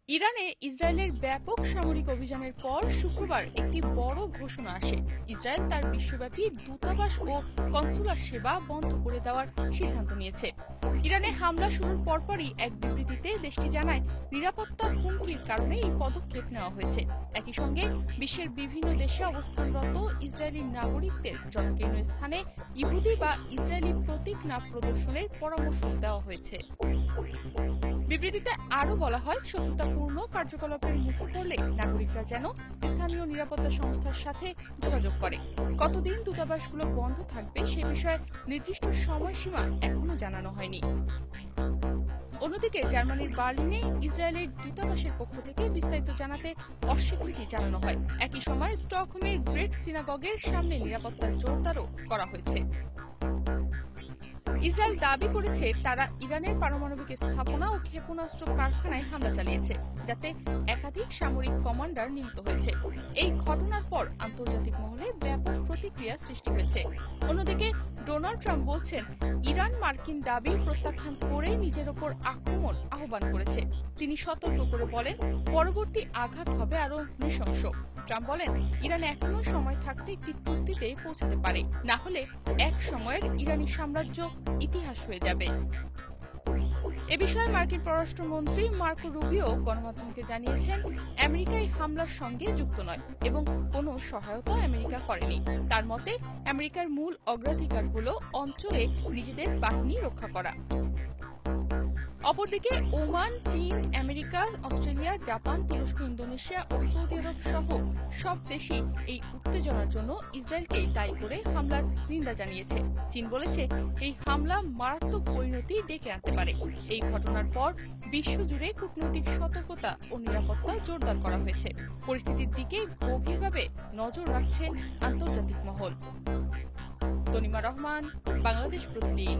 ইরানে ইসরায়েলের ব্যাপক সামরিক অভিযানের পর শুক্রবার একটি বড় ঘোষণা আসে। ইসরায়েল তার বিশ্বব্যাপী দূতাবাস ও কনসুলার সেবা বন্ধ করে দেওয়ার সিদ্ধান্ত নিয়েছে। ইরানে হামলা শুরুর পরপরই এক বিবৃতিতে দেশটি জানায়, নিরাপত্তা হুমকির কারণে এই পদক্ষেপ নেওয়া হয়েছে। একই সঙ্গে বিশ্বের বিভিন্ন দেশে অবস্থানরত ইসরায়েলি নাগরিকদের জনকীর্ণ স্থানে ইহুদি বা ইসরায়েলি প্রতীক না প্রদর্শনের পরামর্শ দেওয়া হয়েছে। বিবৃতিতে আরও বলা হয়, শত্রুতাপূর্ণ কার্যকলাপের মুখে পড়লে নাগরিকরা যেন স্থানীয় নিরাপত্তা সংস্থার সাথে যোগাযোগ করে। কতদিন দূতাবাসগুলো বন্ধ থাকবে সে বিষয়ে নির্দিষ্ট সময়সীমা এখনো জানানো হয়নি। অন্যদিকে জার্মানির বার্লিনে ইসরায়েলের দূতাবাসের পক্ষ থেকে বিস্তারিত জানাতে অস্বীকৃতি জানানো হয়। একই সময় স্টকহোমের গ্রেট সিনাগগের সামনে নিরাপত্তা জোরদারও করা হয়েছে। ইসরায়েল দাবি করেছে, তারা ইরানের পারমাণবিক স্থাপনা ও ক্ষেপণাস্ত্র কারখানায় হামলা চালিয়েছে, যাতে একাধিক সামরিক কমান্ডার নিহত হয়েছে। এই ঘটনার পর আন্তর্জাতিক মহলে ব্যাপক প্রতিক্রিয়া সৃষ্টি হয়েছে। অন্যদিকে ডোনাল্ড ট্রাম্প বলছেন, ইরান মার্কিন দাবি প্রত্যাখ্যান করে নিজের ওপর আক্রমণ আহ্বান করেছে। তিনি সতর্ক করে বলেন, পরবর্তী আঘাত হবে আরো নৃশংস। ট্রাম্প বলেন, ইরান এখনো সময় থাকতে একটি চুক্তিতে পৌঁছাতে পারে, না হলে এক সময়ের ইরানি সাম্রাজ্য ইতিহাস হয়ে যাবে। এ বিষয়ে মার্কিন পররাষ্ট্রমন্ত্রী মার্কো রুবিও গণমাধ্যমকে জানিয়েছেন, আমেরিকা এই হামলার সঙ্গে যুক্ত নয় এবং কোনো সহায়তা আমেরিকা করেনি। তার মতে, আমেরিকার মূল অগ্রাধিকার হলো অঞ্চলে নিজেদের বাহিনী রক্ষা করা। অপরদিকে ওমান, চীন, আমেরিকা, অস্ট্রেলিয়া, জাপান, তুরস্ক, ইন্দোনেশিয়া ও সৌদি আরব সহ সব দেশই এই উত্তেজনার জন্য ইসরায়েলকে দায়ী করে হামলার নিন্দা জানিয়েছে। চীন বলেছে, এই হামলা মারাত্মক পরিণতি ডেকে আনতে পারে। এই ঘটনার পর বিশ্বজুড়ে কূটনৈতিক সতর্কতা ও নিরাপত্তা জোরদার করা হয়েছে। পরিস্থিতির দিকে গভীরভাবে নজর রাখছে আন্তর্জাতিক মহল। তনিমা রহমান, বাংলাদেশ প্রতিদিন।